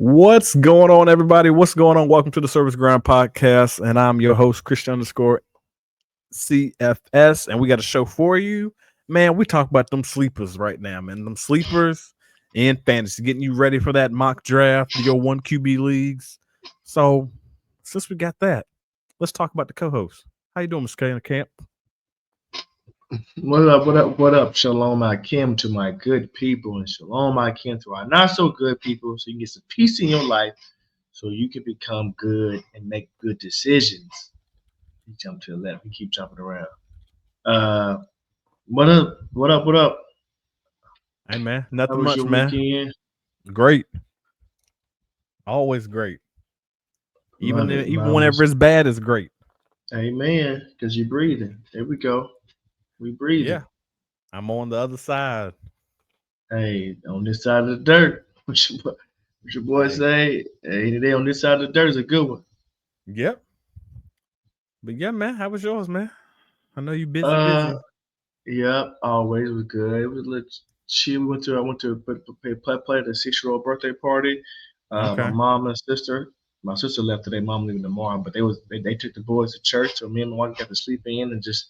What's going on, everybody? What's going on? Welcome to the Cerberus Gridiron Podcast, and I'm your host, Christian_CFS, and we got a show for you. Man, we talk about them sleepers right now, man. Them sleepers in fantasy, getting you ready for that mock draft, your 1 QB leagues. So, since we got that, let's talk about the co-host. How you doing, Mr. K in the camp? What up, what up, what up? Shalom, I Kim to my good people, and shalom, I Kim to our not so good people, so you can get some peace in your life, so you can become good and make good decisions. We jump to the left, we keep jumping around. What up, what up, what up? Hey, man, How nothing was much, your man. weekend? Great. Always great. Love it. Even Mine whenever was, it's bad, it's great. amen, because you're breathing. There we go. We breathing. Yeah, I'm on the other side. Hey, on this side of the dirt. What your boy Hey. say? Hey, today on this side of the dirt is a good one. Yep. But yeah, man, how was yours, man? I know you busy. Uh, yeah, always was good. It was a little chill. I went to play at a 6-year-old birthday party. My Okay. mom and sister. My sister left today. Mom leaving tomorrow. But they took the boys to church, so me and my wife got to sleep in and just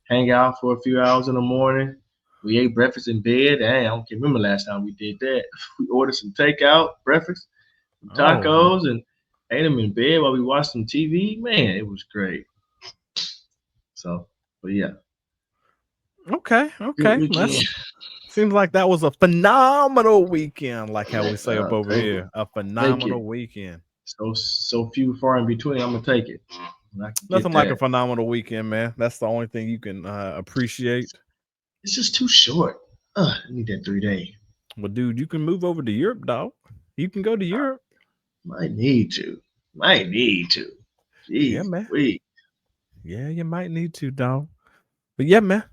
hang out for a few hours in the morning. We ate breakfast in bed. Dang, I don't can remember last time we did that. We ordered some takeout breakfast, some Oh, tacos, and ate them in bed while we watched some TV. Man, it was great. So, but yeah, okay. good Okay. weekend. Seems like that was a phenomenal weekend, like how we say up over Take it. here. A Take it. phenomenal weekend. So few far in between. I'm gonna take it. And I can get Nothing like a that. phenomenal weekend, man. That's the only thing you can appreciate. It's just too short. I need that 3 day. But dude, you can move over to Europe, dog. You can go to Europe. Might need to. Might need to. Yeah, Jeez, man. wait. Yeah, you might need to, dog. But yeah, man.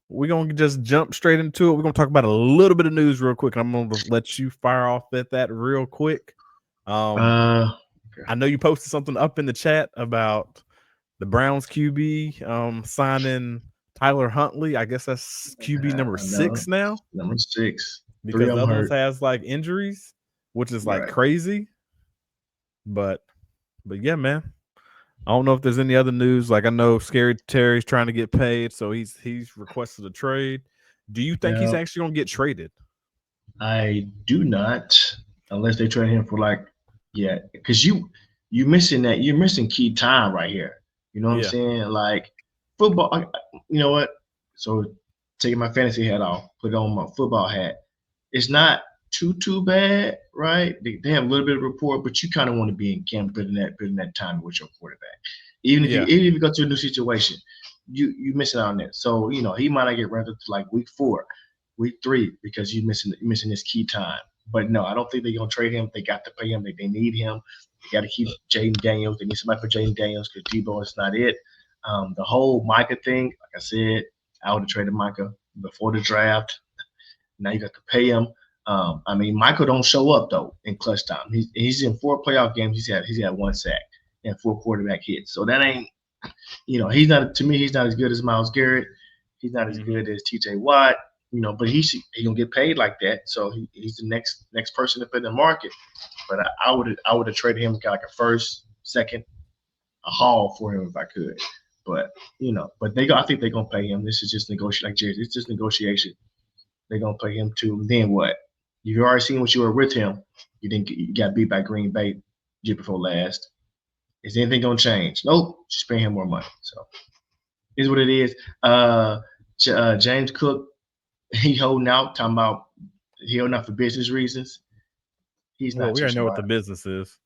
We're gonna just jump straight into it. We're gonna talk about a little bit of news real quick. I'm gonna let you fire off at that real quick. Okay. I know you posted something up in the chat about the Browns QB signing Tyler Huntley. I guess that's QB number I know. 6 now Number 6. Three because of the them other ones hurt. has like injuries, which is like Right. crazy. But yeah, man. I don't know if there's any other news. Like I know Scary Terry's trying to get paid, so he's requested a trade. Do you think he's Yeah. actually gonna get traded? I do not, unless they trade him for because you missing that. You're missing key time right here. You know what I'm Yeah. saying? Like football. You know what? So taking my fantasy hat off, put on my football hat. It's not too bad, right? They have a little bit of rapport, but you kind of want to be in camp, putting that time with your quarterback. Yeah. Even if you go to a new situation, you missing out on that. So he might not get rented to like week 4, week 3 because you're missing this key time. But no, I don't think they're gonna trade him. They got to pay him. They need him. They got to keep Jayden Daniels. They need somebody for Jayden Daniels because Debo is not it. The whole Micah thing, like I said, I would have traded Micah before the draft. Now you got to pay him. Michael don't show up though in clutch time. He's in 4 playoff games. He's had 1 sack and 4 quarterback hits. So that ain't he's not to me. He's not as good as Myles Garrett. He's not as good as T.J. Watt. But he gonna get paid like that. So he's the next person to put in the market. But I would have traded him like a first, second, a haul for him if I could. But I think they're gonna pay him. This is just negotiation, like Jerry. It's just negotiation. They're gonna pay him too. Then what? You've already seen what you were with him. You got beat by Green Bay year before last. Is anything gonna change? Nope. Just pay him more money. So is what it is. James Cook, he holding out, talking about he holding out for business reasons. He's Well, not we too already know what smart. the business is.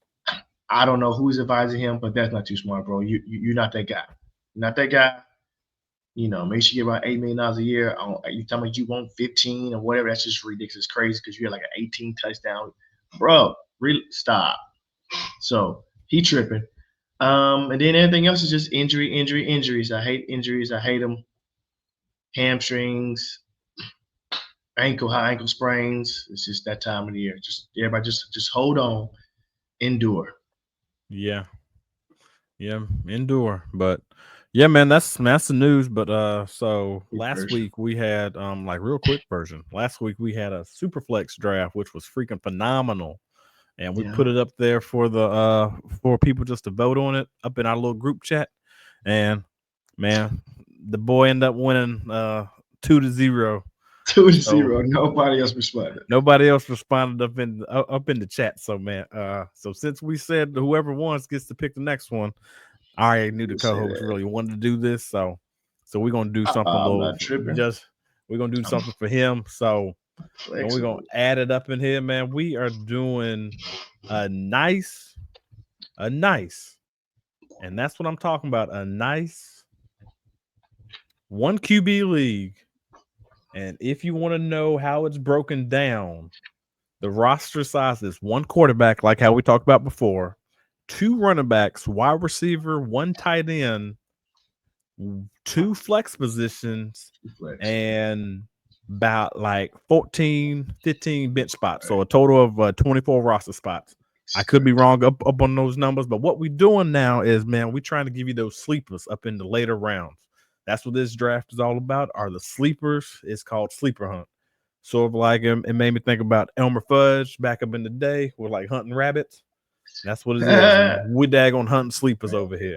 I don't know who's advising him, but that's not too smart, bro. You're not that guy. You're not that guy. Make sure you get around $8 million a year. You talking about you want 15 or whatever? That's just ridiculous, crazy because you had like an 18 touchdown, bro. Really, stop. So he tripping. And then everything else is just injuries. I hate injuries. I hate them. Hamstrings, high ankle sprains. It's just that time of the year. Just everybody, just hold on, endure. Yeah. Yeah. Endure. But yeah, man, that's the news. But so Quick last version. week we had like real quick version. Last week we had a super flex draft, which was freaking phenomenal. and we put it up there for people just to vote on it up in our little group chat. And man, the boy ended up winning 2-0. 2-0. Nobody else responded. Nobody else responded up in the chat. So man, so since we said whoever wins gets to pick the next one, I already knew the co-host really wanted to do this. So we're gonna do something a little. We're gonna do something for him. So and we're gonna add it up in here, man. We are doing a nice, and that's what I'm talking about. A nice 1 QB league. And if you want to know how it's broken down, the roster size is 1 quarterback, like how we talked about before, 2 running backs, wide receiver, 1 tight end, 2 flex positions, and about like 14, 15 bench spots. So a total of 24 roster spots. I could be wrong up on those numbers, but what we're doing now is, man, we're trying to give you those sleepers up in the later rounds. That's what this draft is all about, are the sleepers. It's called Sleeper Hunt. Sort of like it made me think about Elmer Fudd back up in the day with like hunting rabbits. That's what it is. We're daggone hunting sleepers over here.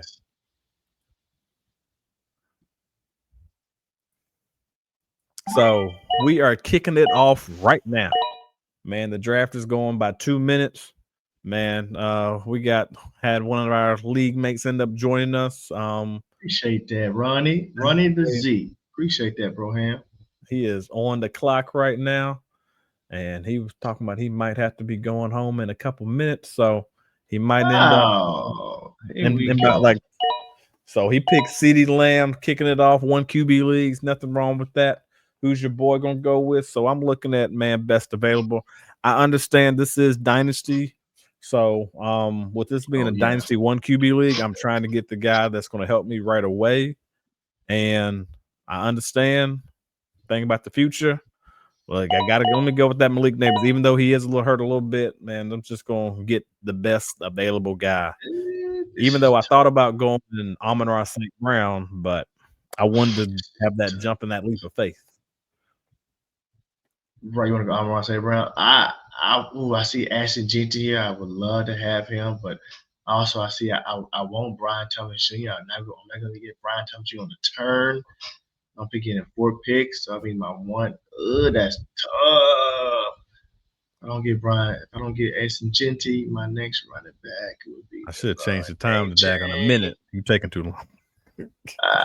So we are kicking it off right now. Man, the draft is going by 2 minutes. Man, we had one of our league mates end up joining us. Appreciate that, Ronnie the Z. Appreciate that, bro. Ham. He is on the clock right now, and he was talking about he might have to be going home in a couple minutes, so he might end up. So he picked CeeDee Lamb, kicking it off 1 QB leagues. Nothing wrong with that. Who's your boy gonna go with? So I'm looking at, man, best available. I understand this is dynasty. So with this being a dynasty 1 QB league, I'm trying to get the guy that's going to help me right away. And I understand thing about the future. Like let me go with that Malik Nabers. Even though he is hurt a little bit, man, I'm just going to get the best available guy. Even though I thought about going in Amon-Ra St. Brown, but I wanted to have that jump and that leap of faith. Right, you want to go Amon-Ra St. Brown? I see Ashton Jeanty here. I would love to have him, but also I want Brian Thomas Jr. I'm not going to get Brian Thomas Jr. on the turn. I'm getting 4 picks. So I mean, my one, that's tough. If I don't get Ashton Jeanty, my next running back would be. I should have changed the time to dag on a minute. You're taking too long. I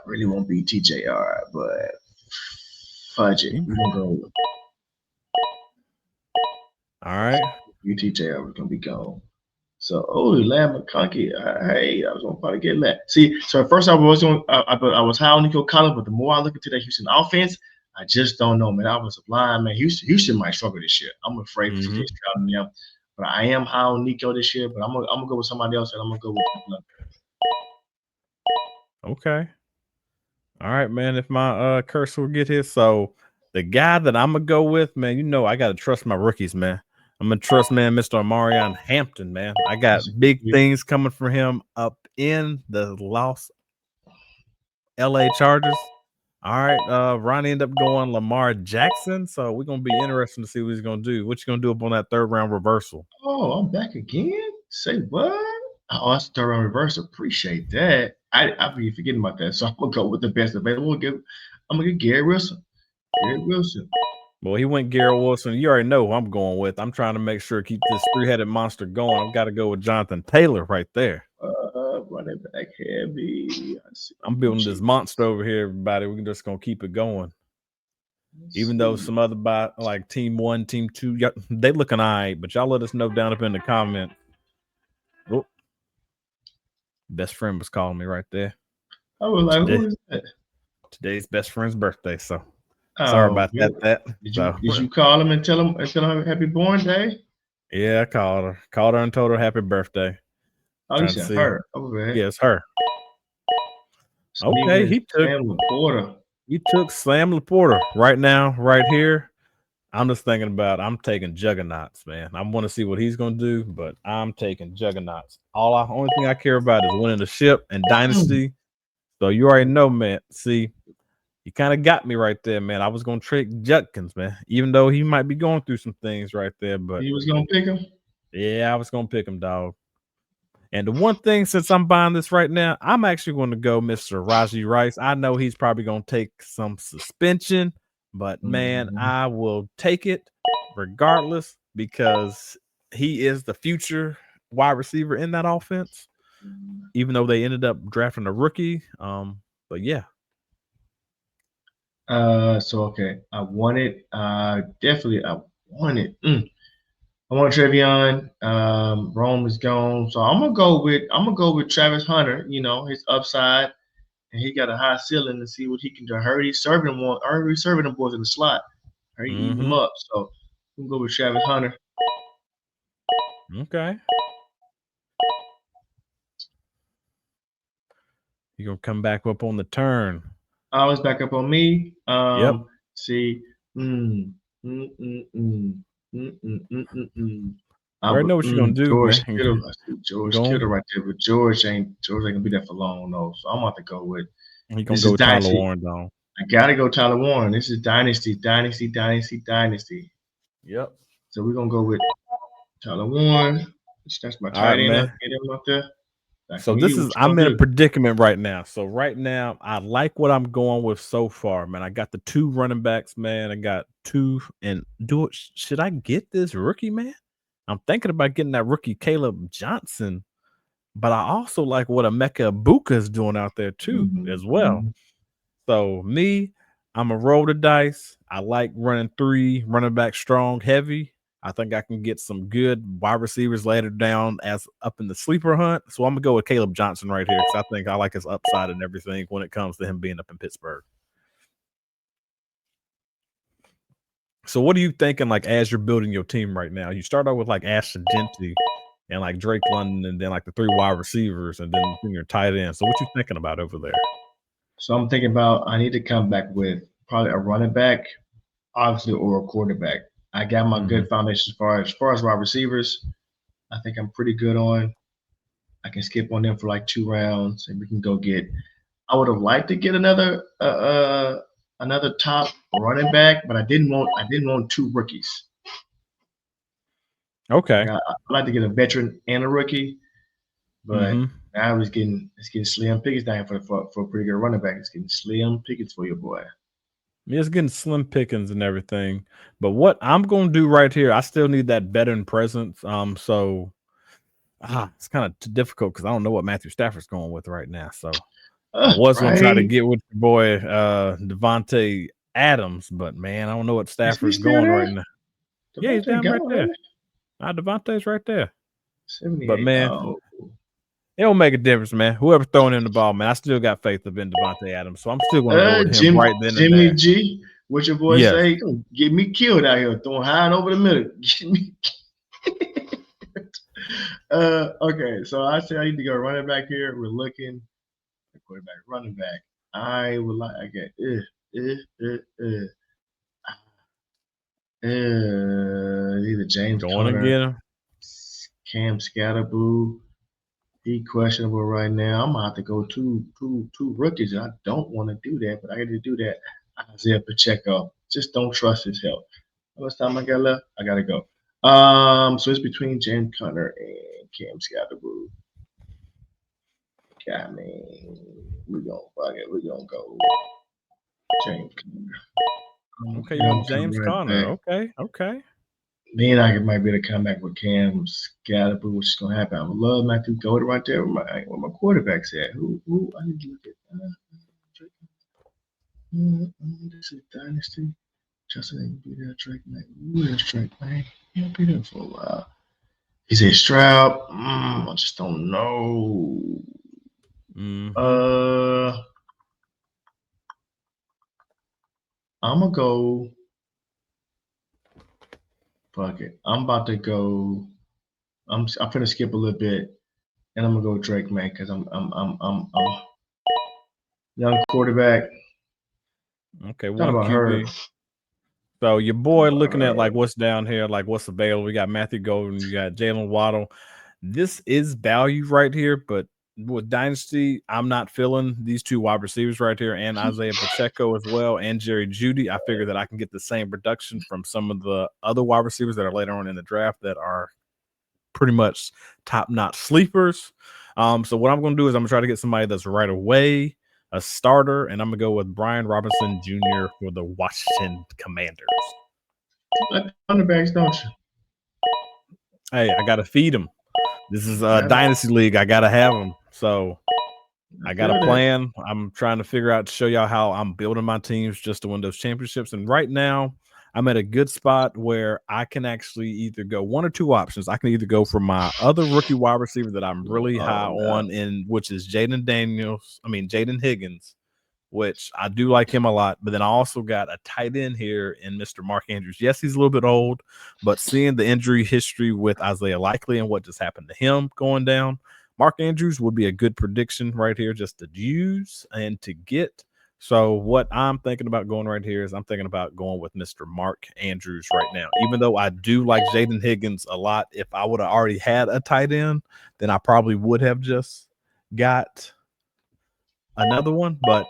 really won't be TJR, but fudge it. We're going to go. All right. UTJ was gonna be gone. So, Lamb McConkey. Hey, I was gonna probably get that. See, so at first I was high on Nico Collins, but the more I look into that Houston offense, I just don't know, man. I was blind, man. Houston might struggle this year. I'm afraid for CJ Stroud and them, but I am high on Nico this year. But I'm gonna go with somebody else, and I'm gonna go with. Okay. All right, man. If my cursor will get here, so the guy that I'm gonna go with, man, I gotta trust my rookies, man. I'm gonna trust, man, Mr. Omari Hampton, man. I got big things coming for him up in the LA Chargers. All right, Ronnie ended up going Lamar Jackson, so we're gonna be interested to see what he's gonna do. What you gonna do up on that 3rd round reversal? Oh, I'm back again. Say what? Oh, that's 3rd round reversal. Appreciate that. I be forgetting about that, so I'm gonna go with the best available. I'm gonna get Gary Wilson. Well, he went Garrett Wilson. You already know who I'm going with. I'm trying to make sure keep this 3-headed monster going. I've got to go with Jonathan Taylor right there. Running back heavy. I'm building this monster over here, everybody. We're just gonna keep it going. Even though some other like team 1, team 2, they looking all right, but y'all let us know down up in the comment. Oh, best friend was calling me right there. I was like, who is that? Today's best friend's birthday, so. Sorry about that. Did you call him and tell him happy born day? Yeah, I called her and told her happy birthday. Oh, you said her. Okay. Yeah, it's her. Okay, he took Sam Laporta right now, right here. I'm just thinking about I'm taking juggernauts, man. I want to see what he's gonna do, but I'm taking juggernauts. Only thing I care about is winning the ship and dynasty. So you already know, man. See. You kind of got me right there, man. I was gonna trade Judkins, man, even though he might be going through some things right there. But You was gonna pick him? yeah, I was gonna pick him, dog. And the one thing, since I'm buying this right now, I'm actually going to go Mr. Raji Rice. I know he's probably going to take some suspension, but man, I will take it regardless because he is the future wide receiver in that offense, even though they ended up drafting a rookie. But yeah. So okay, I want it. Definitely, I want it. I want Trevion. Rome is gone, so I'm gonna go with Travis Hunter. You know, his upside, and he got a high ceiling to see what he can do. I heard he's serving them boys in the slot. I heard he eating them up. So I'm gonna go with Travis Hunter. Okay. You're gonna come back up on the turn. I was back up on me. Yep. See. I already know what you're gonna do, George man. Kittle right there, but George ain't gonna be there for long though. So I'm about to go with. He's gonna go with Tyler Warren though. I gotta go Tyler Warren. This is dynasty. Yep. So we're gonna go with Tyler Warren. That's my tight end. Get him up there. So I'm in a predicament right now. So right now, I like what I'm going with so far, man. I got the 2 running backs, man. I got 2 and should I get this rookie, man? I'm thinking about getting that rookie Kaleb Johnson, but I also like what Emeka Ibuka is doing out there too, as well. So I'm a roll the dice. I like running 3 running back strong, heavy. I think I can get some good wide receivers later down as up in the sleeper hunt. So I'm gonna go with Kaleb Johnson right here because I think I like his upside and everything when it comes to him being up in Pittsburgh. So what are you thinking, like, as you're building your team right now? You start out with like Ashton Genty and like Drake London, and then like the 3 wide receivers, and then your tight end. So what you thinking about over there? So I'm thinking about I need to come back with probably a running back, obviously, or a quarterback. I got my good foundation as far as wide receivers. I think I'm pretty good on. I can skip on them for like 2 rounds, and we can go get. I would have liked to get another top running back, but I didn't want 2 rookies. Okay. I'd like to get a veteran and a rookie, but now it's getting slim pickings down for a pretty good running back. It's getting slim pickings for your boy. Yeah, it's getting slim pickings and everything. But what I'm going to do right here, I still need that veteran presence. So it's kind of difficult because I don't know what Matthew Stafford's going with right now. So I was going to try to get with your boy Davante Adams, but man, I don't know what Stafford's going right now. Yeah, he's down right there. Davante's right there. But man, it don't make a difference, man. Whoever's throwing in the ball, man, I still got faith in Davante Adams, so I'm still going to go with him right then and there. Jimmy G, what your boy say? He gonna get me killed out here, throwing high and over the middle. Get me. Okay, so I said I need to go running back here. We're looking quarterback, running back. I would like. I get either James Conner, Cam Scatterboo. He questionable right now. I'm gonna have to go two rookies. I don't want to do that, but I got to do that. Isaiah Pacheco. Just don't trust his health. How much time I got left? I gotta go. So it's between James Conner and Cam Scatterboo. I mean, we're gonna go James Conner. Okay, you're James Conner. Okay. Then I might be able to come back with Cam Scatterboo, which is gonna happen. I would love Matthew Gold right there where my quarterback's at. Who I need to look at. This is dynasty. Justin ain't be there. Drake man. Where's Drake man? He'll be there for a while. Is it Stroud? I just don't know. I'm gonna go. Fuck it. I'm about to go. I'm gonna skip a little bit, and I'm gonna go Drake man because I'm young quarterback. Okay, one QB. So your boy looking at like what's down here, like what's available. We got Matthew Golden, you got Jalen Waddle. This is value right here, but with Dynasty, I'm not feeling these two wide receivers right here and Isaiah Pacheco as well and Jerry Jeudy. I figure that I can get the same production from some of the other wide receivers that are later on in the draft that are pretty much top-notch sleepers. So what I'm going to do is I'm going to try to get somebody that's right away, a starter, and I'm going to go with Brian Robinson Jr. for the Washington Commanders. Like running don't you? Hey, I got to feed them. This is a Dynasty League. I got to have them. So I got a plan. I'm trying to figure out to show y'all how I'm building my teams just to win those championships. And right now, I'm at a good spot where I can actually either go one or two options. I can either go for my other rookie wide receiver that I'm really high on, which is Jayden Higgins, which I do like him a lot. But then I also got a tight end here in Mr. Mark Andrews. Yes, he's a little bit old, but seeing the injury history with Isaiah Likely and what just happened to him going down, Mark Andrews would be a good prediction right here just to use and to get. So what I'm thinking about going right here is I'm thinking about going with Mr. Mark Andrews right now. Even though I do like Jayden Higgins a lot, if I would have already had a tight end, then I probably would have just got another one. But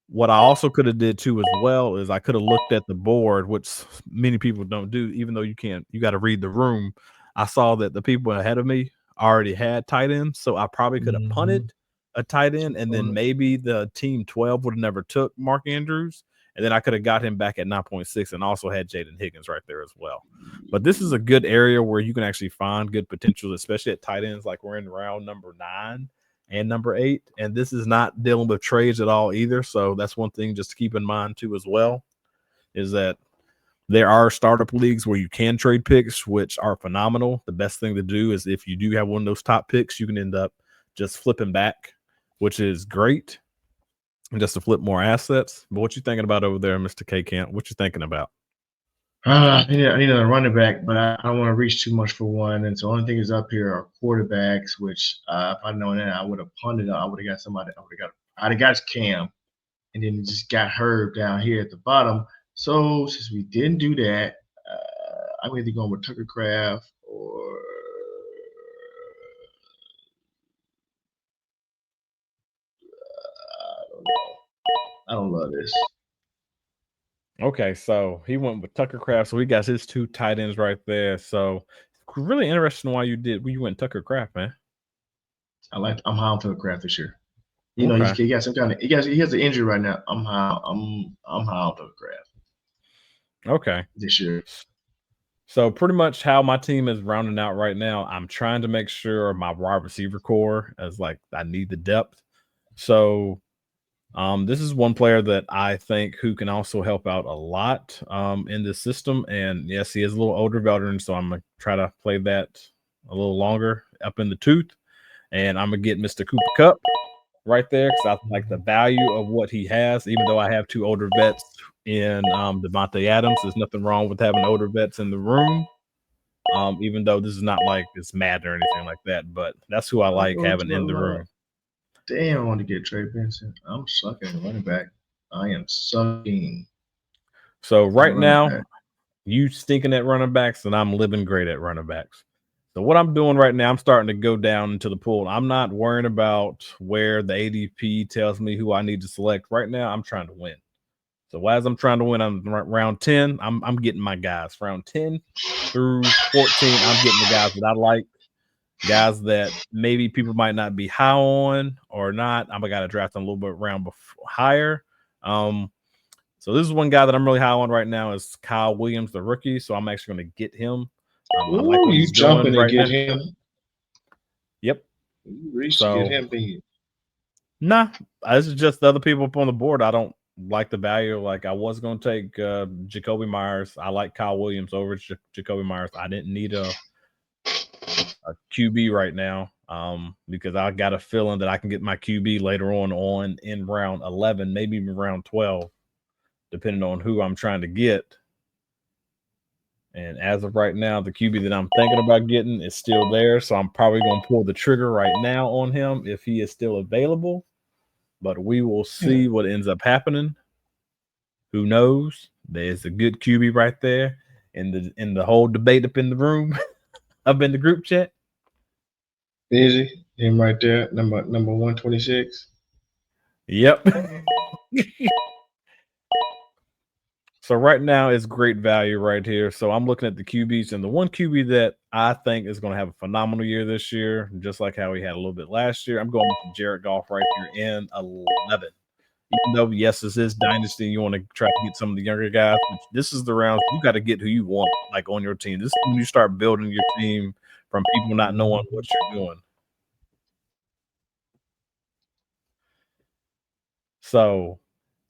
what I also could have did too as well is I could have looked at the board, which many people don't do, even though you got to read the room. I saw that the people ahead of me already had tight ends, so I probably could have punted a tight end, and then maybe the team 12 would have never took Mark Andrews, and then I could have got him back at 9.6 and also had Jayden Higgins right there as well. But this is a good area where you can actually find good potential, especially at tight ends, like we're in round number 9 and number 8, and this is not dealing with trades at all either. So that's one thing just to keep in mind too as well, is that there are startup leagues where you can trade picks, which are phenomenal. The best thing to do is if you do have one of those top picks, you can end up just flipping back, which is great, and just to flip more assets. But what you thinking about over there, Mr. K Camp? What you thinking about? I need a running back, but I don't want to reach too much for one. And so the only thing is up here are quarterbacks, which if I'd known that, I would have punted. I would have got somebody. I'd have got Cam, and then just got Herb down here at the bottom. So since we didn't do that, I'm either going with Tucker Kraft or I don't know. I don't love this. Okay, so he went with Tucker Kraft, so he got his two tight ends right there. So really interesting why you went Tucker Kraft, man. I'm high on Tucker Kraft this year. You know, he got some kind of he has an injury right now. I'm high on Tucker Kraft. Okay. This year. So pretty much how my team is rounding out right now, I'm trying to make sure my wide receiver core is like I need the depth. So this is one player that I think who can also help out a lot in this system. And yes, he is a little older veteran, so I'm going to try to play that a little longer up in the tooth. And I'm going to get Mr. Cooper Kupp right there because I like the value of what he has, even though I have two older vets in Davante Adams. There's nothing wrong with having older vets in the room, even though this is not like it's mad or anything like that. But that's who I like having in the room. Damn, I want to get Trey Benson. I'm sucking at running back. I am sucking. So right now, you stinking at running backs, and I'm living great at running backs. So what I'm doing right now, I'm starting to go down into the pool. I'm not worrying about where the ADP tells me who I need to select. Right now, I'm trying to win. So as I'm trying to win, I'm round 10. I'm getting my guys. Round 10 through 14, I'm getting the guys that I like. Guys that maybe people might not be high on or not. I'm got to draft them a little bit round higher. So this is one guy that I'm really high on right now is Kyle Williams, the rookie. So I'm actually going to get him. I like what he's jumping doing right and get now. Him. Yep. You reached to get him beat. Nah, this is just the other people up on the board. I don't like the value. Like I was going to take Jacoby Myers. I like Kyle Williams over Jacoby Myers. I didn't need a QB right now because I got a feeling that I can get my QB later on in round 11, maybe even round 12, depending on who I'm trying to get. And as of right now, the QB that I'm thinking about getting is still there. So I'm probably going to pull the trigger right now on him if he is still available. But we will see what ends up happening. Who knows? There's a good QB right there in the whole debate up in the room, up in the group chat. Busy. Him right there, number 126. Yep. So right now it's great value right here. So I'm looking at the QBs, and the one QB that I think is going to have a phenomenal year this year, just like how he had a little bit last year. I'm going with Jared Goff right here in 11. Even though, yes, this is dynasty, you want to try to get some of the younger guys. This is the round you got to get who you want, like on your team. This is when you start building your team from people not knowing what you're doing. So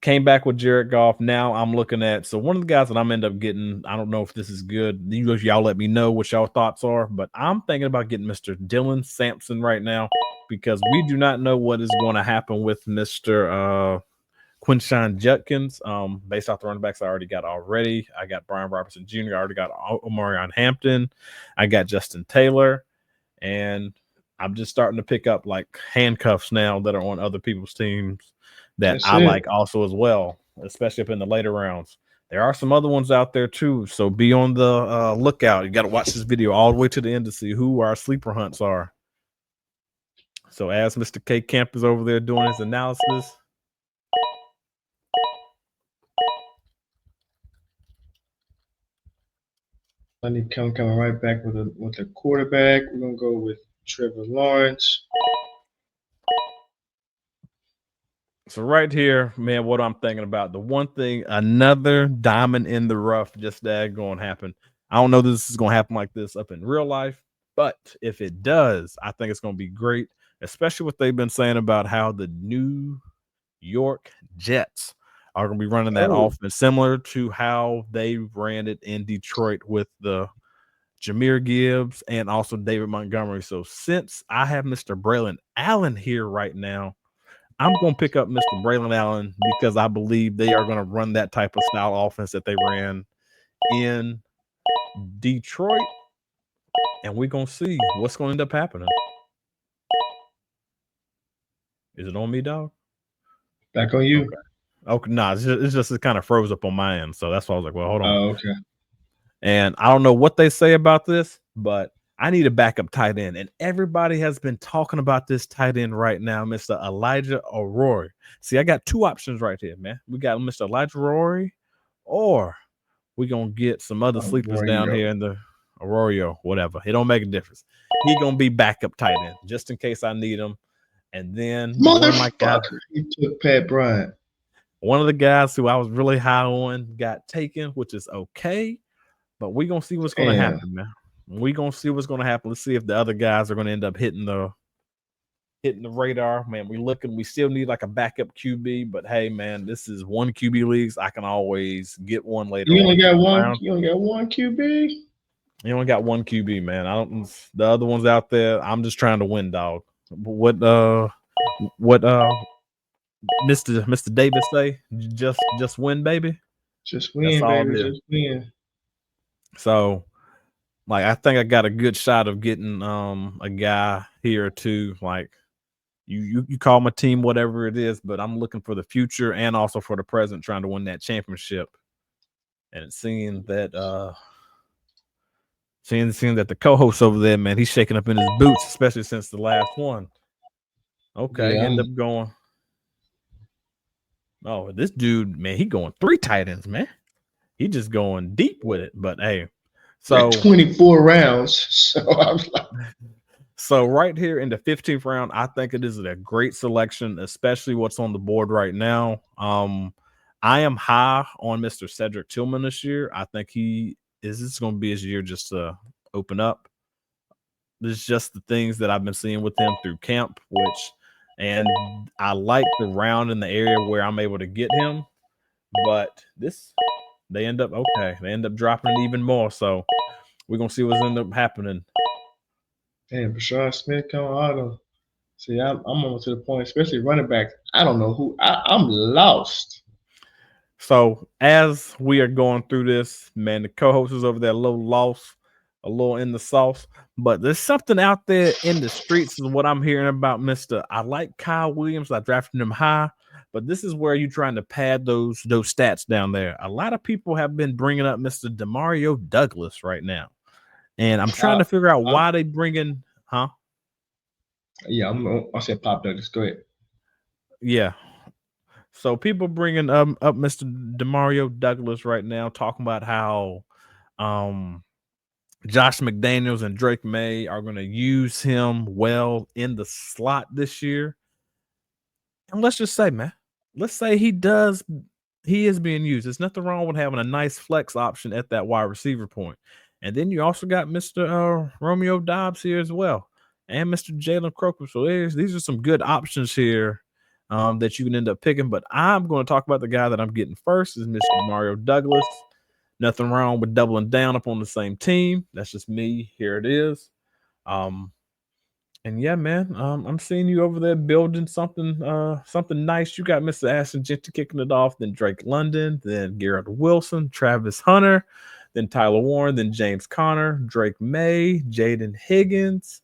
came back with Jared Goff. Now I'm looking at one of the guys that I'm end up getting. I don't know if this is good. Y'all let me know what y'all thoughts are, but I'm thinking about getting Mr. Dylan Sampson right now because we do not know what is going to happen with Mr. Quinshon Judkins. Based off the running backs I already got already. I got Brian Robertson Jr. I already got Omari Hampton. I got Justin Taylor, and I'm just starting to pick up like handcuffs now that are on other people's teams that I like also as well, especially up in the later rounds. There are some other ones out there too, so be on the lookout. You got to watch this video all the way to the end to see who our sleeper hunts are. So as Mr. K Camp is over there doing his analysis, I need coming right back with a quarterback. We're gonna go with Trevor Lawrence. So right here, man, what I'm thinking about, the one thing, another diamond in the rough, just that going to happen. I don't know this is going to happen like this up in real life, but if it does, I think it's going to be great, especially what they've been saying about how the New York Jets are going to be running that offense, similar to how they ran it in Detroit with the Jahmyr Gibbs and also David Montgomery. So since I have Mr. Braylon Allen here right now, I'm going to pick up Mr. Braylon Allen because I believe they are going to run that type of style offense that they ran in Detroit. And we're going to see what's going to end up happening. Is it on me, dog? Back on you. Okay, nah, it's just it kind of froze up on my end. So that's why I was like, well, hold on. Oh, okay. And I don't know what they say about this, but I need a backup tight end. And everybody has been talking about this tight end right now, Mr. Elijah O'Rourke. See, I got two options right here, man. We got Mr. Elijah O'Rourke, or we're going to get some other sleepers down here in the Arroyo, whatever. It don't make a difference. He's going to be backup tight end just in case I need him. And then motherfucker, he took Pat Bryant. One of the guys who I was really high on got taken, which is okay. But we're going to see what's going to happen, man. We're going to see what's going to happen. Let's see if the other guys are going to end up hitting the radar. Man, we still need like a backup QB. But, hey, man, this is one QB leagues. I can always get one later. You only got one? You only got one QB? You only got one QB, man. The other ones out there, I'm just trying to win, dog. What Mr. Davis say? Just win, baby. Just win, baby. Just win. So, like, I think I got a good shot of getting a guy here or two. Like, you call my team whatever it is, but I'm looking for the future and also for the present, trying to win that championship. And it's seeing that the co-host over there, man, he's shaking up in his boots, especially since the last one. Okay, end up going. Oh, this dude, man, he going 3 tight ends, man. He just going deep with it. But hey, so 24 rounds. So right here in the 15th round, I think it is a great selection, especially what's on the board right now. I am high on Mr. Cedric Tillman this year. I think this is going to be his year just to open up. This is just the things that I've been seeing with him through camp, and I like the round in the area where I'm able to get him. But they end up dropping it even more. So we're going to see what's end up happening. Damn, Brashard Smith coming auto. See, I'm almost to the point, especially running backs. I don't know who. I'm lost. So as we are going through this, man, the co-host is over there a little lost, a little in the sauce. But there's something out there in the streets is what I'm hearing about I like Kyle Williams. I drafted him high. But this is where you're trying to pad those stats down there. A lot of people have been bringing up Mr. Demario Douglas right now. And I'm trying to figure out why they bring in, huh? Yeah, I said Pop Douglas. Go ahead. Yeah. So people bringing up Mr. Demario Douglas right now, talking about how um Josh McDaniels and Drake May are going to use him well in the slot this year. And let's just say, man, let's say he is being used. There's nothing wrong with having a nice flex option at that wide receiver point. And then you also got Mr. Romeo Dobbs here as well, and Mr. Jalen Croker. So these are some good options here that you can end up picking. But I'm going to talk about the guy that I'm getting first is Mr. Mario Douglas. Nothing wrong with doubling down upon the same team. That's just me. Here it is. And yeah, man, I'm seeing you over there building something nice. You got Mr. Ashton Genty kicking it off, then Drake London, then Garrett Wilson, Travis Hunter, then Tyler Warren, then James Conner, Drake May, Jayden Higgins,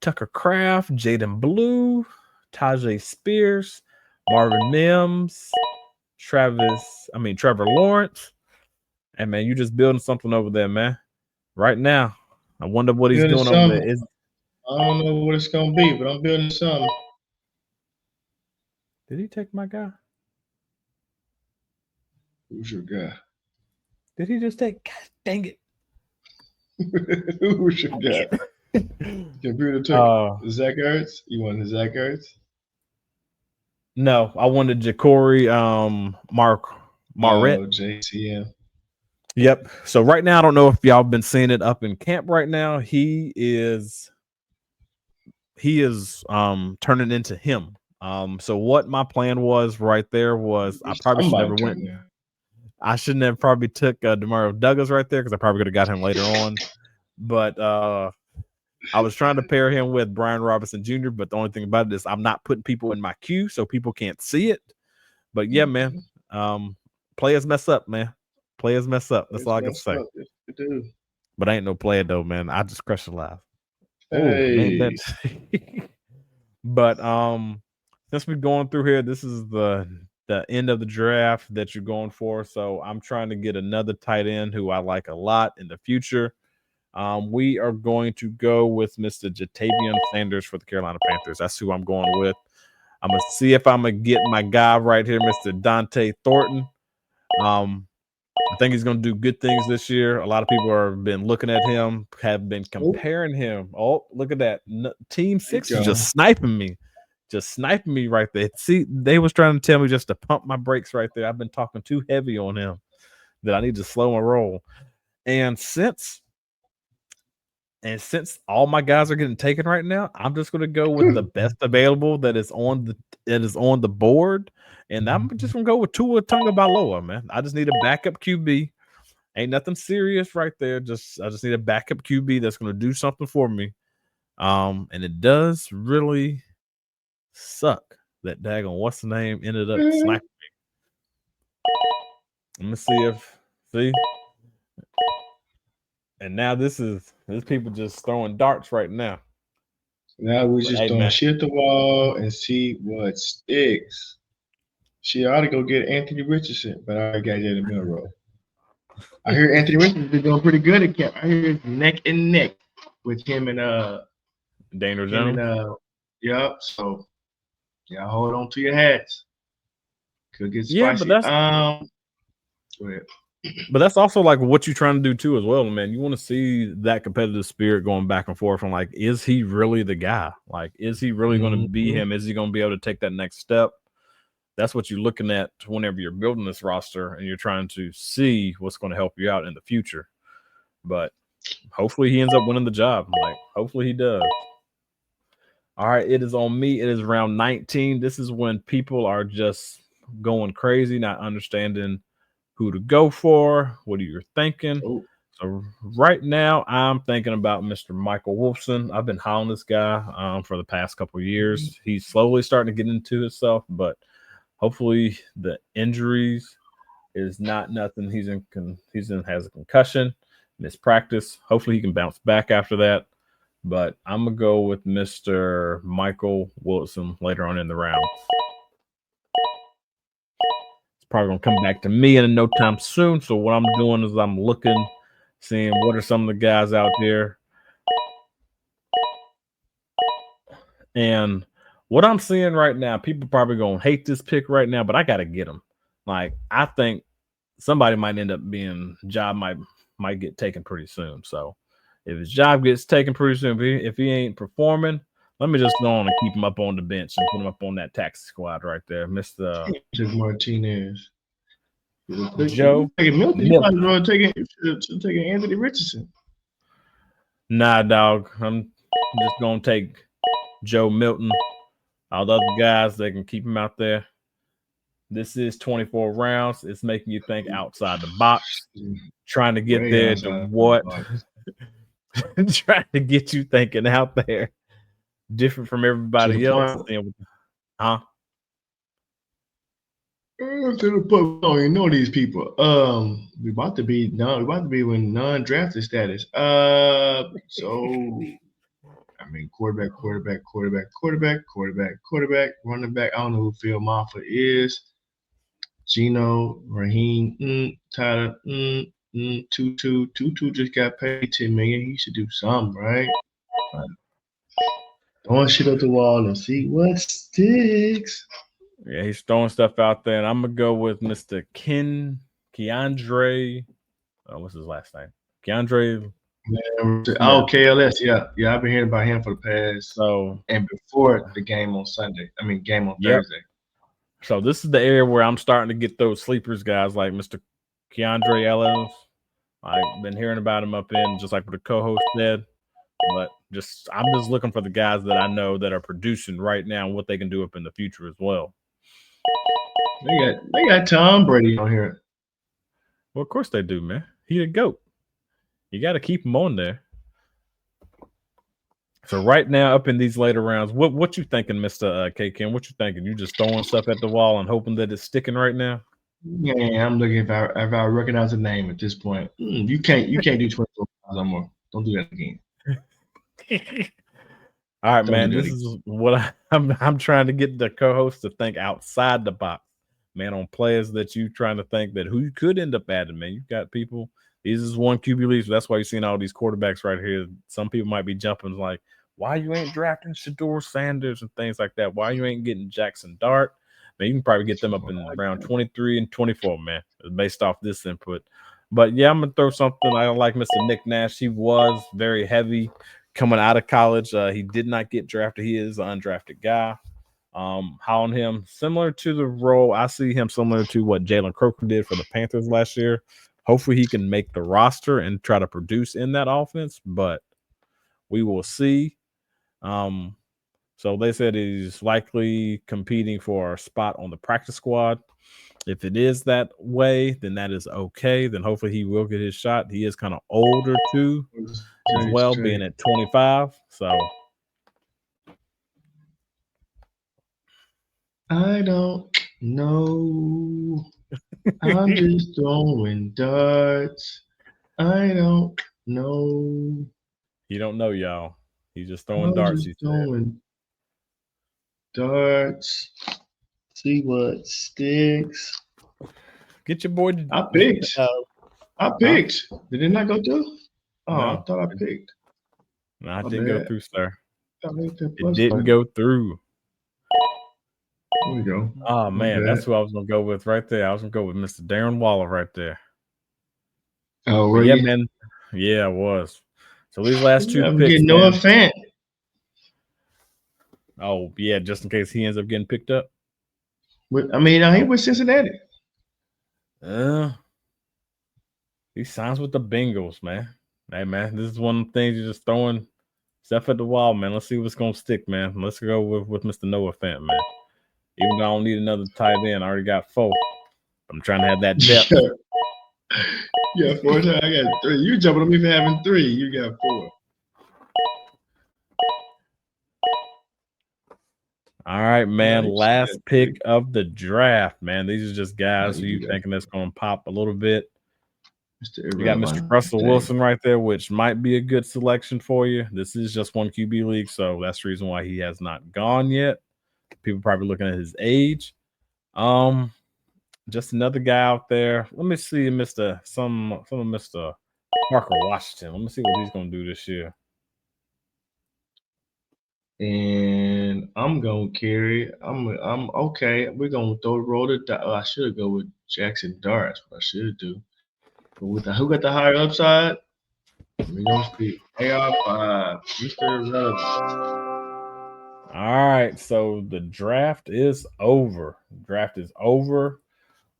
Tucker Kraft, Jaden Blue, Tajay Spears, Marvin Mims, Trevor Lawrence. And man, you just building something over there, man. Right now. I wonder what he's doing over there. I don't know what it's gonna be, but I'm building something. Did he take my guy? Who's your guy? Did he just take? God dang it! Who's your guy? Computer took Zach Ertz. You wanted Zach Ertz? No, I wanted Ja'Cory Marrett. Oh, JCM. Yep. So right now, I don't know if y'all been seeing it up in camp right now. He is turning into him. So what my plan was right there was I probably should never went. I shouldn't have probably took Demario Douglas right there because I probably could have got him later on. But I was trying to pair him with Brian Robinson Jr., but the only thing about it is I'm not putting people in my queue so people can't see it. But yeah, man, players mess up, man. Players mess up. That's all I can say. But I ain't no player though, man. I just crush the live. Hey. But since we're going through here, this is the end of the draft that you're going for. So I'm trying to get another tight end who I like a lot in the future. We are going to go with Mr. Jatavian Sanders for the Carolina Panthers. That's who I'm going with. I'm going to see if I'm going to get my guy right here, Mr. Dante Thornton. I think he's going to do good things this year. A lot of people have been looking at him, have been comparing him. Oh, look at that. Team 6 is just sniping me. Just sniping me right there. See, they was trying to tell me just to pump my brakes right there. I've been talking too heavy on him that I need to slow my roll. And since all my guys are getting taken right now, I'm just going to go with the best available that is on the board, and I'm just going to go with Tua Tagovailoa, man. I just need a backup QB. Ain't nothing serious right there. I just need a backup QB that's going to do something for me. And it does really suck that daggone what's the name ended up sniping me. Let me see. And now this people just throwing darts right now. Now we just throwing shit at the wall and see what sticks. She ought to go get Anthony Richardson, but I got Jalen Milroe. I hear Anthony Richardson is doing pretty good at camp. I hear neck and neck with him and Daniel Jones. Yep. So yeah, hold on to your hats. Could get spicy. Yeah, but that's go ahead. But that's also like what you're trying to do too as well, man. You want to see that competitive spirit going back and forth from like, is he really the guy? Like, is he really going to be him? Is he going to be able to take that next step? That's what you're looking at whenever you're building this roster and you're trying to see what's going to help you out in the future. But hopefully he ends up winning the job. Like, hopefully he does. All right, it is on me. It is round 19. This is when people are just going crazy, not understanding who to go for. What are you thinking? Ooh. So right now, I'm thinking about Mr. Michael Wolfson. I've been high on this guy for the past couple of years. He's slowly starting to get into himself, but hopefully the injuries is not nothing. Has a concussion, missed practice. Hopefully he can bounce back after that. But I'm gonna go with Mr. Michael Wilson later on in the round. It's probably gonna come back to me in no time soon. So what I'm doing is I'm looking, seeing what are some of the guys out there. And what I'm seeing right now, people probably gonna hate this pick right now, but I gotta get him. Like I think somebody might end up being job might get taken pretty soon. So if his job gets taken pretty soon, if he ain't performing, let me just go on and keep him up on the bench and put him up on that taxi squad right there, Mr. Took Martinez. Joe Taking Milton. You might as Milton. well taking Anthony Richardson. Nah, dog. I'm just gonna take Joe Milton. All the other guys, they can keep him out there. This is 24 rounds. It's making you think outside the box, trying to get Way there outside to the what? box. Trying to get you thinking out there, different from everybody else. Huh? To the point, we don't even know these people. We about to be in non-drafted status. So I mean, quarterback, running back. I don't know who Phil Moffitt is. Gino, Raheem, Tyler, Tutu just got paid $10 million. He should do something, right? Throwing shit at the wall and see what sticks. Yeah, he's throwing stuff out there, and I'm gonna go with Mr. Keandre. What's his last name? Keandre. Oh, KLS. Yeah. I've been hearing about him for the past. So and before the game on Sunday. I mean, game on Thursday. So this is the area where I'm starting to get those sleepers guys like Mr. Keandre Ellis. I've been hearing about him up in, just like what the co-host said. But I'm just looking for the guys that I know that are producing right now and what they can do up in the future as well. They got Tom Brady on here. Well, of course they do, man. He a GOAT. You got to keep him on there. So right now, up in these later rounds, what you thinking, Mr. K. Kim? What you thinking? You just throwing stuff at the wall and hoping that it's sticking right now? Yeah, I'm looking if I recognize the name at this point. You can't do 24 no more. Don't do that again. All right, man. This is what I'm trying to get the co-host to think outside the box, man. On players that you trying to think that who you could end up adding, man. You got people. These is one QB leagues. That's why you're seeing all these quarterbacks right here. Some people might be jumping like, why you ain't drafting Shedeur Sanders and things like that? Why you ain't getting Jackson Dart? Man, you can probably get them up in around 23 and 24, man, based off this input. But yeah, I'm gonna throw something. I like Mr. Nick Nash. He was very heavy coming out of college. He did not get drafted. He is an undrafted guy. How on him, similar to the role, I see him similar to what Jalen Croker did for the Panthers last year. Hopefully he can make the roster and try to produce in that offense, but we will see. So they said he's likely competing for a spot on the practice squad. If it is that way, then that is okay. Then hopefully he will get his shot. He is kind of older too, as well, being at 25. So I don't know. I'm just throwing darts. I don't know. You don't know, y'all. He's just throwing darts. Just throwing darts. See what sticks. Get your boy. I picked. Did it not go through? Oh, no. I thought I picked. No, I didn't go through, sir. It didn't go through. There we go. Oh, man, that's who I was going to go with right there. I was going to go with Mr. Darren Waller right there. Oh, really? Yeah, man. Yeah, it was. So these last two I'm picks. Getting Noah Fant. Oh, yeah, just in case he ends up getting picked up. But, I mean, he was Cincinnati. He signs with the Bengals, man. Hey, man, this is one of the things you're just throwing stuff at the wall, man. Let's see what's going to stick, man. Let's go with Mr. Noah Fant, man. Even though I don't need another tight end, I already got 4. I'm trying to have that depth. Yeah, 4 times. I got 3. You jumping on me for having 3. You got 4. All right, man. Last pick of the draft, man. These are just guys who you thinking that's going to pop a little bit. You got Mr. Russell Wilson right there, which might be a good selection for you. This is just one QB league, so that's the reason why he has not gone yet. People probably looking at his age. Just another guy out there. Let me see some of Mr. Parker Washington. Let me see what he's going to do this year. And and I'm gonna carry. I'm okay. We're gonna roll the. I should go with Jackson Dart. That's what I should do. But with who got the higher upside? We're gonna speak AR5, Mr. Relevant. All right, so the draft is over. Draft is over.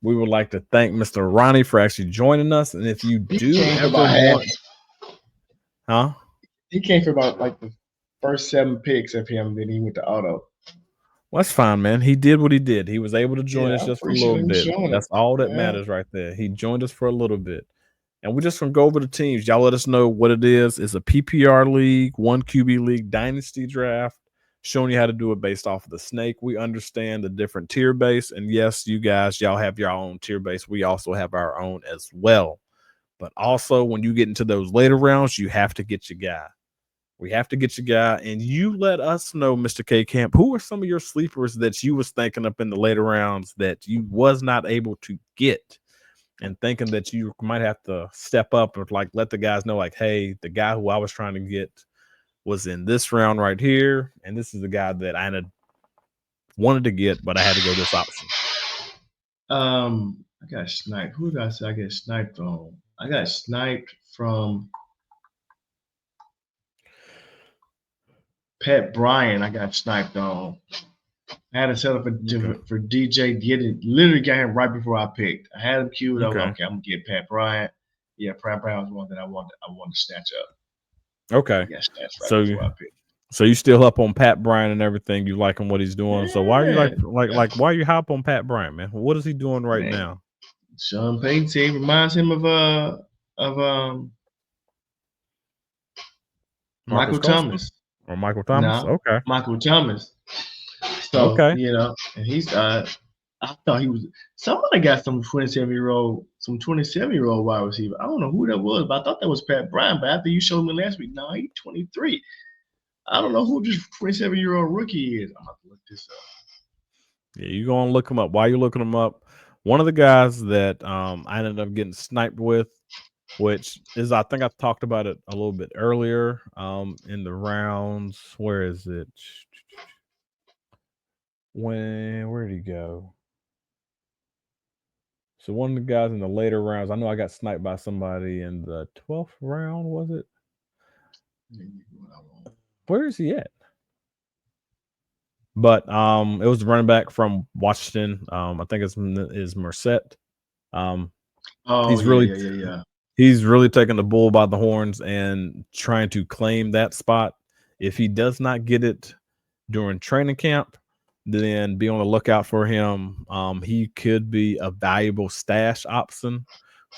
We would like to thank Mr. Ronnie for actually joining us. And if you He do came for ever about half. want, huh? He came for about like the first 7 picks of him. Then he went to auto. Well, that's fine, man. He did what he did. He was able to join Yeah, us I just for a little appreciate him bit. showing it. That's all that Yeah. matters right there. He joined us for a little bit. And we're just going to go over the teams. Y'all let us know what it is. It's a PPR league, 1 QB league, dynasty draft, showing you how to do it based off of the snake. We understand the different tier base. And yes, you guys, y'all have your own tier base. We also have our own as well. But also, when you get into those later rounds, you have to get your guy. We have to get your guy, and you let us know, Mr. K Camp, who are some of your sleepers that you was thinking up in the later rounds that you was not able to get, and thinking that you might have to step up or like let the guys know, like, hey, the guy who I was trying to get was in this round right here, and this is the guy that I wanted to get, but I had to go this option. I got sniped. Who did I say I get sniped from? I got sniped from Pat Bryant. I got sniped on. I had to set up for DJ. Literally got him right before I picked. I had him queued. I was like, okay, I'm gonna get Pat Bryant. Yeah, Pat Bryant was one that I wanted to snatch up. Okay. Yeah, snatched right before I picked. So you still up on Pat Bryant and everything? You like him what he's doing? Yeah. So why are you like why are you hop on Pat Bryant, man? What is he doing right now? Sean Payton team reminds him of Michael Thomas. Or Michael Thomas? No, okay. Michael Thomas. So and he's I thought he was somebody got some 27-year-old wide receiver. I don't know who that was, but I thought that was Pat Bryant. But after you showed me last week, no, he's 23. I don't know who this 27-year-old rookie is. I'm gonna look this up. Yeah, you're gonna look him up. Why are you looking him up? One of the guys that I ended up getting sniped with, which is I think I talked about it a little bit earlier in the rounds. Where is it? Where did he go? So one of the guys in the later rounds, I know I got sniped by somebody in the 12th round, was it? Where is he at? But it was the running back from Washington. I think it's Merced. He's really taking the bull by the horns and trying to claim that spot. If he does not get it during training camp, then be on the lookout for him. He could be a valuable stash option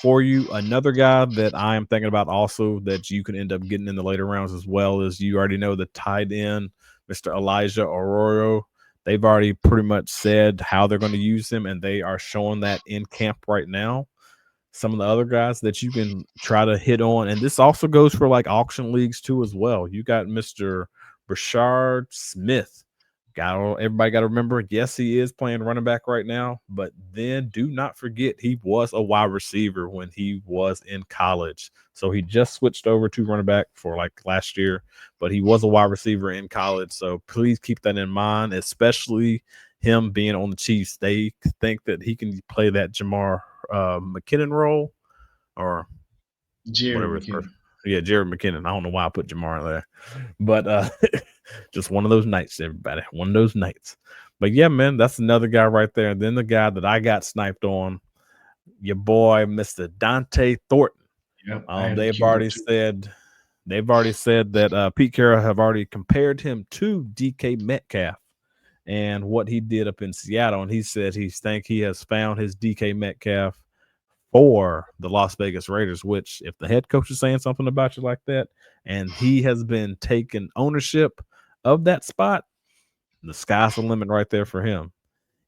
for you. Another guy that I am thinking about also that you can end up getting in the later rounds as well is you already know the tight end, Mr. Elijah Arroyo. They've already pretty much said how they're going to use him, and they are showing that in camp right now. Some of the other guys that you can try to hit on, and this also goes for like auction leagues too as well. You got Mr. Brashard Smith. Everybody got to remember, yes, he is playing running back right now, but then do not forget he was a wide receiver when he was in college. So he just switched over to running back for like last year, but he was a wide receiver in college. So please keep that in mind, especially him being on the Chiefs. They think that he can play that Jamar McKinnon role or whatever. Yeah, Jared McKinnon. I don't know why I put Jamar in there, but just one of those nights, everybody. One of those nights. But yeah, man, that's another guy right there. And then the guy that I got sniped on, your boy, Mr. Dante Thornton. Yep, they've already said that Pete Carroll have already compared him to DK Metcalf and what he did up in Seattle. And he said he has found his DK Metcalf for the Las Vegas Raiders, which if the head coach is saying something about you like that, and he has been taking ownership of that spot, the sky's the limit right there for him.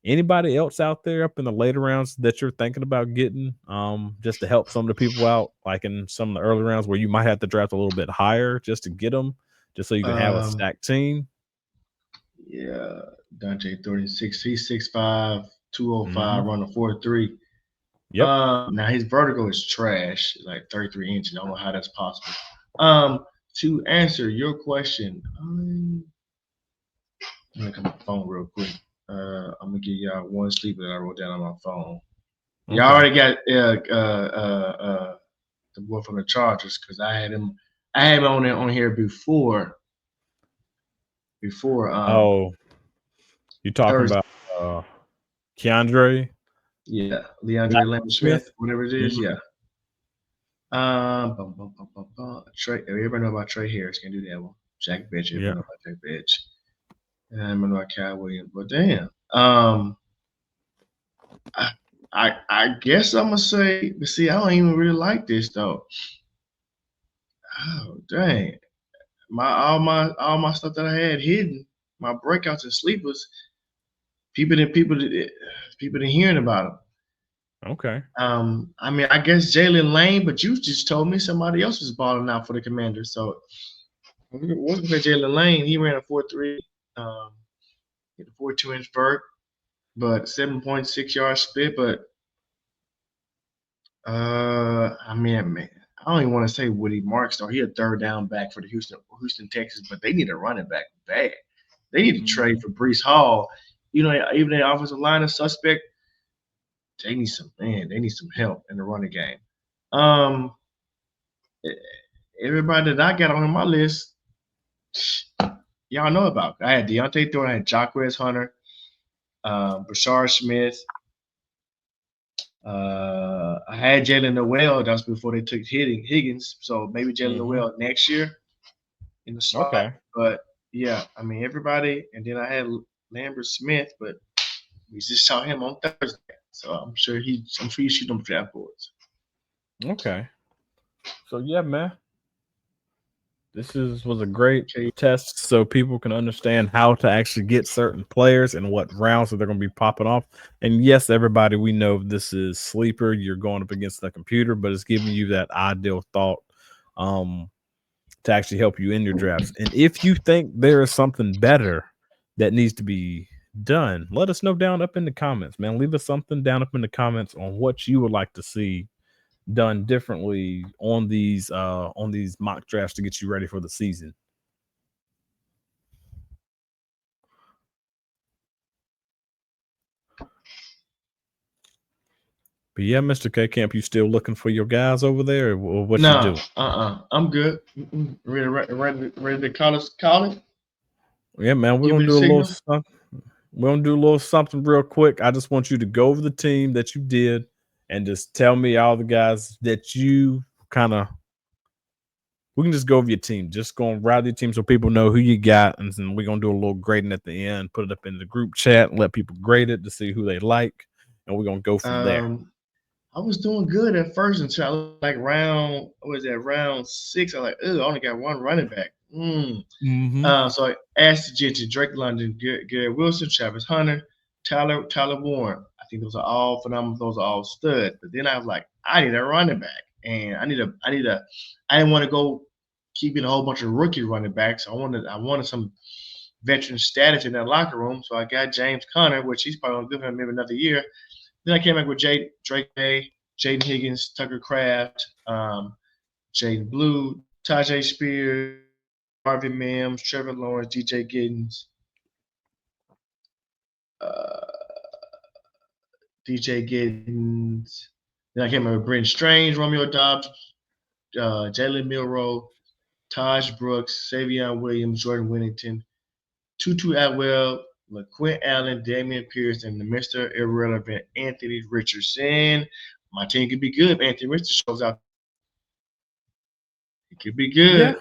Anybody else out there up in the later rounds that you're thinking about getting just to help some of the people out, like in some of the early rounds where you might have to draft a little bit higher just to get them, just so you can have a stacked team? Yeah, Dante 36, he's 6'5", 205, running 4.3. Yep. Now his vertical is trash, like 33 inches. I don't know how that's possible. To answer your question, Let me look at my phone real quick. I'm gonna give y'all one sleeper that I wrote down on my phone. Y'all already got the boy from the Chargers because I had him on here before. You talking Thursday. about Keandre? Yeah, Leandre Lamb Smith, whatever it is. Mm-hmm. Yeah. Trey. Everybody know about Trey Harris. Can do that one. Jack Bitch. Everybody know about Jack Bitch. And I know about Kyle Williams. But damn. I guess I'm gonna say. But see, I don't even really like this though. Oh dang. All my stuff that I had hidden, my breakouts and sleepers. People didn't hearing about them. Okay. I mean, I guess Jalen Lane, but you just told me somebody else was balling out for the Commanders. So it wasn't for Jalen Lane. He ran a 4.3, hit a 4.2-inch vert, but 7.6 yard split. But I mean, man, I don't even want to say Woody Marks though. He a third down back for the Houston Texans, but they need a running back bad. They need to trade for Breece Hall. You know, even the offensive line is suspect. They need some help in the running game. Everybody that I got on my list, y'all know about. I had Deontay Thornton, I had Jacquez Hunter, Brashard Smith. I had Jalen Noel. That was before they took Higgins. So maybe Jalen Noel next year in the slot. Okay. But yeah, I mean everybody. And then I had Lambert Smith, but we just saw him on Thursday. So I'm sure he's shooting them draft boards. Okay. So yeah, man. This was a great test so people can understand how to actually get certain players and what rounds that they're going to be popping off. And yes, everybody, we know this is sleeper. You're going up against the computer, but it's giving you that ideal thought to actually help you in your drafts. And if you think there is something better that needs to be done, let us know down up in the comments, man. Leave us something down up in the comments on what you would like to see done differently on these mock drafts to get you ready for the season. But yeah, Mr. K Camp, you still looking for your guys over there, or what you doing? I'm good. Ready to call it? Yeah, man, we're gonna do a little something. We're gonna do a little something real quick. I just want you to go over the team that you did and just tell me all the guys that you we can just go over your team. Just go and ride your team so people know who you got. And then we're going to do a little grading at the end, put it up in the group chat and let people grade it to see who they like. And we're going to go from there. I was doing good at first until round 6. I was like, I only got one running back. So I asked to Drake London, Garrett Wilson, Travis Hunter, Tyler Warren. I think those are all phenomenal. Those are all stud. But then I was like, I need a running back. And I didn't want to go keeping a whole bunch of rookie running backs. I wanted some veteran status in that locker room. So I got James Conner, which he's probably going to give him maybe another year. Then I came back with Drake May, Jayden Higgins, Tucker Kraft, Jaden Blue, Tajay Spears, Marvin Mims, Trevor Lawrence, DJ Giddens, Then I came up with Brenton Strange, Romeo Dobbs, Jalen Milroe, Taj Brooks, Savion Williams, Jordan Whittington, Tutu Atwell, LaQuint Allen, Damian Pierce, and the Mr. Irrelevant Anthony Richardson. My team could be good if Anthony Richardson shows out. He could be good. Yeah,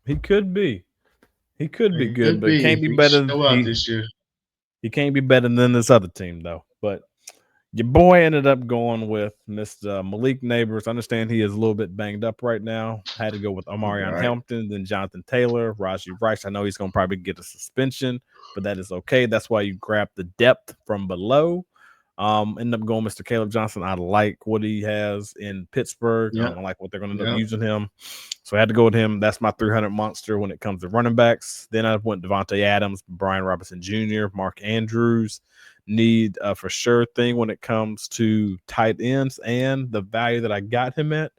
he could be. He could be good, but he can't be better this year. He can't be better than this other team, though. But your boy ended up going with Mr. Malik Nabers. I understand he is a little bit banged up right now. Had to go with Omari Hampton, then Jonathan Taylor, Raji Rice. I know he's going to probably get a suspension, but that is okay. That's why you grab the depth from below. End up going Mr. Kaleb Johnson. I like what he has in Pittsburgh. I don't like what they're going to end up using him. So I had to go with him. That's my 300 monster when it comes to running backs. Then I went Davante Adams, Brian Robinson Jr., Mark Andrews. Need a for sure thing when it comes to tight ends and the value that I got him at.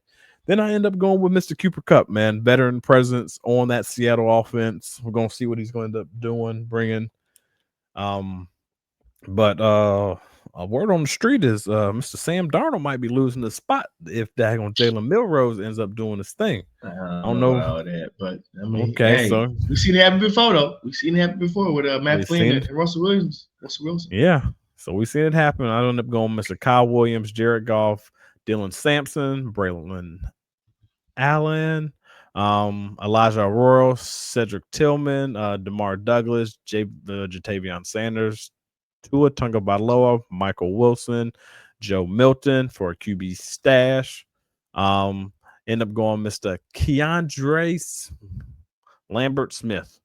Then I end up going with Mr. Cooper Kupp, man. Veteran presence on that Seattle offense. We're going to see what he's going to end up doing, bringing But a word on the street is Mr. Sam Darnold might be losing the spot if daggone Jalen Milrose ends up doing his thing. I I don't don't know know. about all that, but I mean, Okay, hey, so we've seen it happen before, though. We've seen it happen before with Matt we've Flynn seen and Russell Williams. Russell Wilson. yeah. So we seen it happen. I ended up going Mr. Kyle Williams, Jared Goff, Dylan Sampson, Braylon Allen, Elijah Aurora, Cedric Tillman, DeMar Douglas, Jatavion Sanders, Tua Tagovailoa, Michael Wilson, Joe Milton for a QB stash. End up going Mr. Keandre Lambert Smith.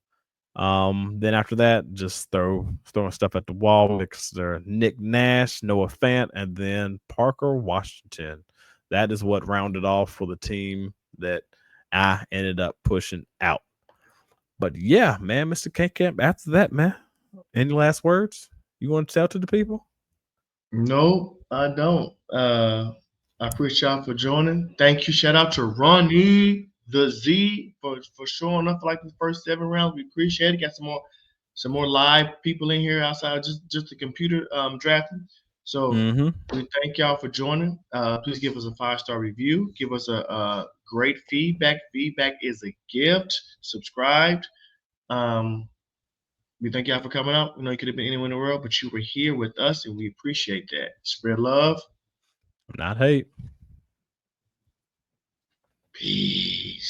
Then after that, just throwing stuff at the wall. Mixer Nick Nash, Noah Fant, and then Parker Washington. That is what rounded off for the team that I ended up pushing out. But yeah, man, Mr. K Camp, after that, man, any last words you want to tell to the people? No, I don't. I appreciate y'all for joining. Thank you. Shout out to Ronnie the Z for showing up for like the first 7 rounds. We appreciate it. Got some more live people in here outside just the computer drafting. So Mm-hmm. we thank y'all for joining. Please give us a 5-star review. Give us a great feedback. Feedback is a gift. Subscribed. We thank y'all for coming out. We know you could have been anywhere in the world, but you were here with us, and we appreciate that. Spread love. Not hate. Peace.